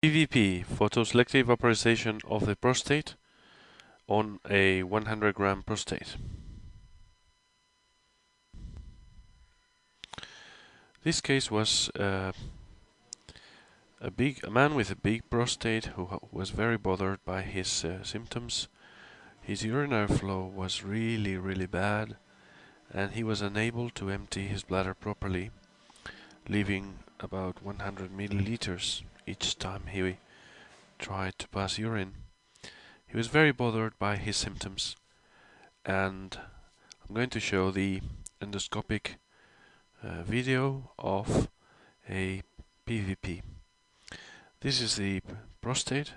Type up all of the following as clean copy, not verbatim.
PVP, photoselective vaporization of the prostate on a 100-gram prostate. This case was a man with a big prostate who was very bothered by his symptoms. His urinary flow was really bad, and he was unable to empty his bladder properly, leaving about 100 milliliters each time he tried to pass urine. He was very bothered by his symptoms, and I'm going to show the endoscopic video of a PVP. This is the prostate,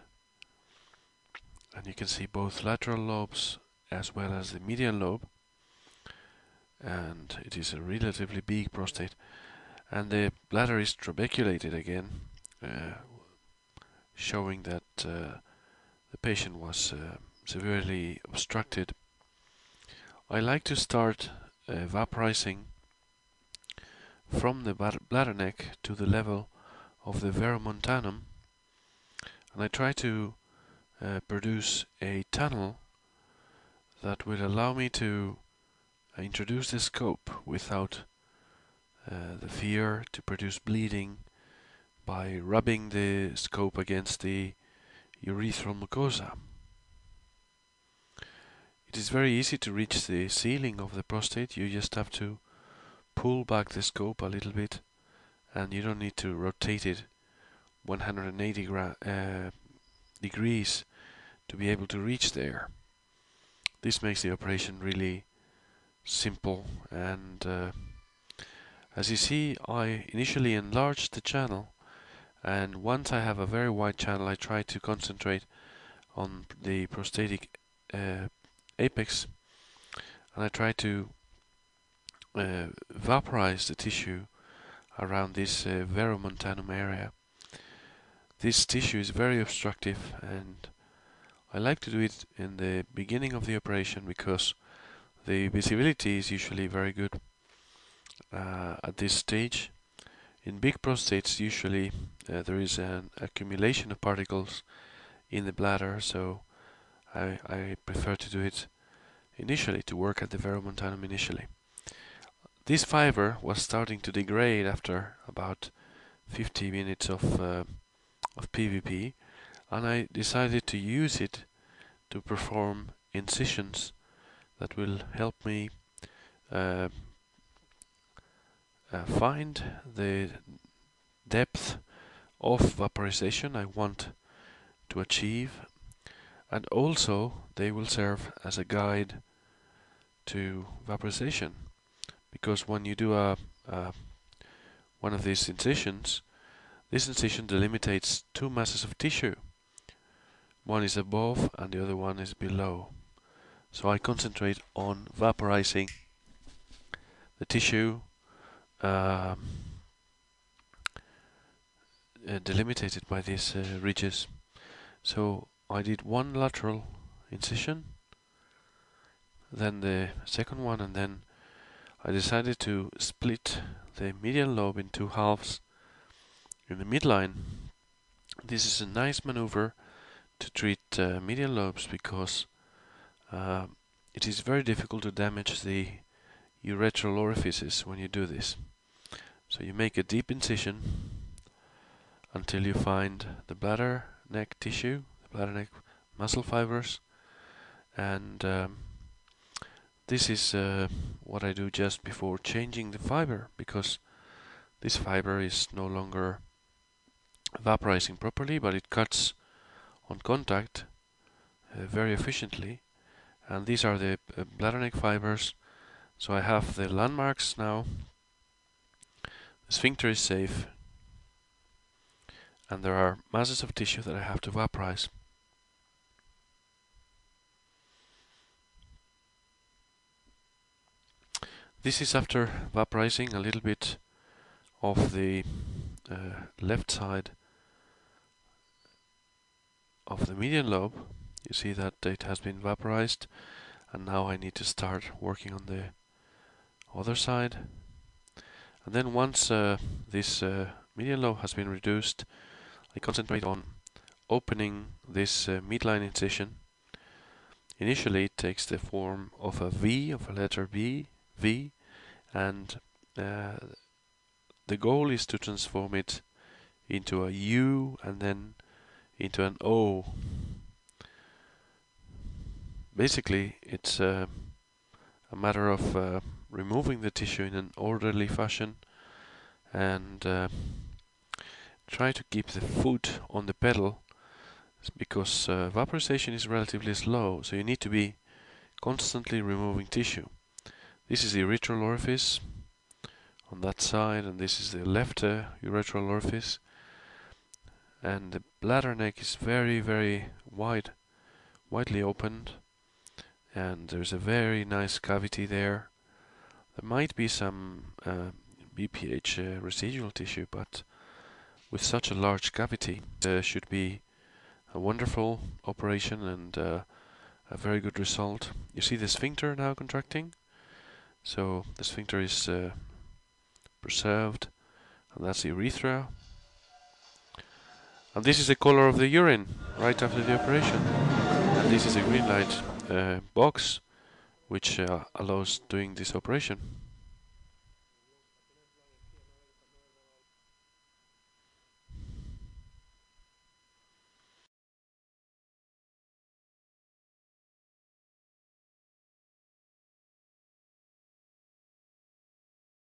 and you can see both lateral lobes as well as the median lobe, and it is a relatively big prostate, and the bladder is trabeculated again, showing that the patient was severely obstructed. I like to start vaporizing from the bladder neck to the level of the verumontanum, and I try to produce a tunnel that will allow me to introduce the scope without the fear to produce bleeding by rubbing the scope against the urethral mucosa. It is very easy to reach the ceiling of the prostate. You just have to pull back the scope a little bit, and you don't need to rotate it 180 degrees to be able to reach there. This makes the operation really simple, and as you see, I initially enlarged the channel, and once I have a very wide channel, I try to concentrate on the prostatic apex, and I try to vaporize the tissue around this verumontanum area. This tissue is very obstructive, and I like to do it in the beginning of the operation because the visibility is usually very good at this stage. In big prostates, usually there is an accumulation of particles in the bladder, so I prefer to do it initially, to work at the verumontanum initially. This fiber was starting to degrade after about 50 minutes of PVP, and I decided to use it to perform incisions that will help me find the depth of vaporization I want to achieve, and also they will serve as a guide to vaporization, because when you do one of these incisions, this incision delimitates two masses of tissue. One is above and the other one is below. So I concentrate on vaporizing the tissue delimitated by these ridges. So I did one lateral incision, then the second one, and then I decided to split the median lobe in two halves in the midline. This is a nice maneuver to treat median lobes because it is very difficult to damage the urethral orifices when you do this. So you make a deep incision until you find the bladder neck tissue, the bladder neck muscle fibers, and this is what I do just before changing the fiber, because this fiber is no longer vaporizing properly, but it cuts on contact very efficiently, and these are the bladder neck fibers. So I have the landmarks now, the sphincter is safe, and there are masses of tissue that I have to vaporize. This is after vaporizing a little bit of the left side of the median lobe. You see that it has been vaporized, and now I need to start working on the other side. And then once this median lobe has been reduced, I concentrate on opening this midline incision. Initially it takes the form of a V, of a letter V, and the goal is to transform it into a U and then into an O. Basically, it's a matter of removing the tissue in an orderly fashion and try to keep the foot on the pedal, because vaporization is relatively slow, so you need to be constantly removing tissue. This is the urethral orifice on that side, and this is the left urethral orifice, and the bladder neck is very widely opened, and there's a very nice cavity there. There might be some BPH residual tissue, but with such a large cavity, there should be a wonderful operation and a very good result. You see the sphincter now contracting, so the sphincter is preserved, and that's the urethra. And this is the color of the urine right after the operation. And this is a green light box which allows doing this operation.